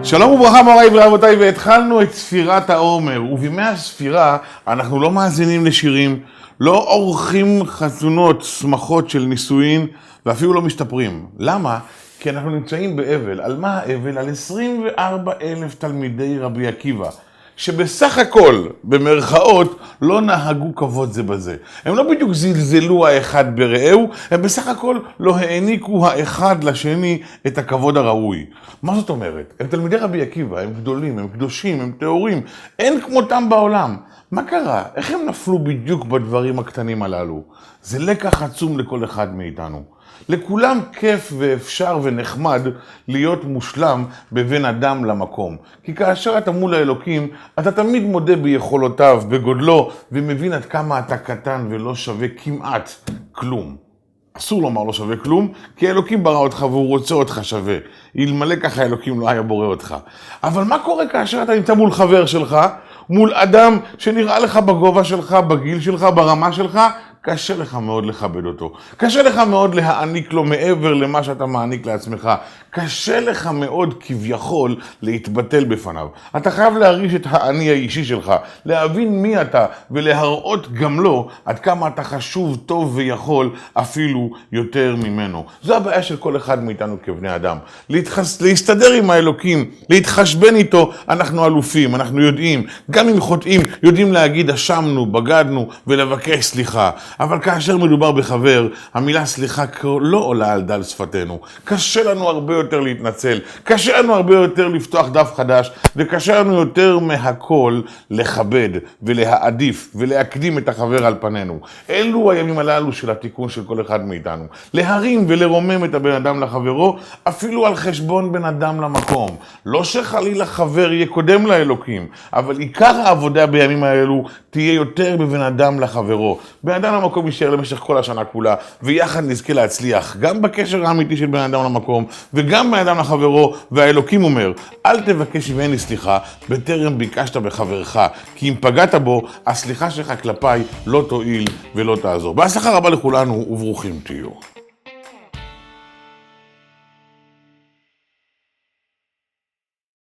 שלום וברכה מוריי ורבותיי, והתחלנו את ספירת העומר, ובימי הספירה אנחנו לא מאזינים לשירים, לא עורכים חתונות, שמחות של נישואין, ואפילו לא משתפרים. למה? כי אנחנו נמצאים באבל. על מה האבל? על 24,000 תלמידי רבי עקיבא, שבסך הכל, במרכאות, לא נהגו כבוד זה בזה. הם לא בדיוק זלזלו האחד ברעהו, הם בסך הכל לא העניקו האחד לשני את הכבוד הראוי. מה זאת אומרת? הם תלמידי רבי עקיבא, הם גדולים, הם קדושים, הם טהורים, אין כמותם בעולם. מה קרה? איך הם נפלו בדיוק בדברים הקטנים הללו? זה לקח עצום לכל אחד מאיתנו. לכולם כיף ואפשר ונחמד להיות מושלם בבין אדם למקום. כי כאשר אתה מול האלוקים, אתה תמיד מודה ביכולותיו, בגודלו, ומבין עד כמה אתה קטן ולא שווה כמעט כלום. אסור לומר לא שווה כלום, כי האלוקים ברא אותך והוא רוצה אותך שווה. אלמלא ככה האלוקים לא היה בורא אותך. אבל מה קורה כאשר אתה נמצא מול חבר שלך, מול אדם שנראה לך בגובה שלך, בגיל שלך, ברמה שלך? קשה לך מאוד לכבד אותו. קשה לך מאוד להעניק לו מעבר למה שאתה מעניק לעצמך. קשה לך מאוד כביכול להתבטל בפניו. אתה חייב להרגיש את האני האישי שלך, להבין מי אתה ולהראות גם לו עד כמה אתה חשוב, טוב ויכול אפילו יותר ממנו. זו הבעיה של כל אחד מאיתנו כבני אדם. להסתדר עם האלוקים, להתחשבן איתו, אנחנו אלופים, אנחנו יודעים. גם אם חוטאים, יודעים להגיד אשמנו, בגדנו ולבקש סליחה. אבל כאשר מדובר בחבר, המילה סליחה לא עולה על דל שפתנו. קשה לנו הרבה יותר להתנצל, קשה לנו הרבה יותר לפתוח דף חדש, וקשה לנו יותר מהכל לכבד ולהעדיף ולהקדים את החבר על פנינו. אלו הימים הללו של התיקון של כל אחד מאיתנו. להרים ולרומם את הבן אדם לחברו, אפילו על חשבון בן אדם למקום. לא שחלילה חבר יהיה קודם לאלוקים, אבל עיקר העבודה בימים האלו תהיה יותר בבן אדם לחברו. בן אדם למקום יישאר למשך כל השנה כולה, ויחד נזכה להצליח גם בקשר האמיתי של בן אדם למקום, וגם בן אדם לחברו. והאלוקים אומר, אל תבקש ממני סליחה בטרם ביקשת בחברך, כי אם פגעת בו, הסליחה שלך כלפיי לא תועיל ולא תעזור. בהצלחה רבה לכולנו וברוכים תהיו.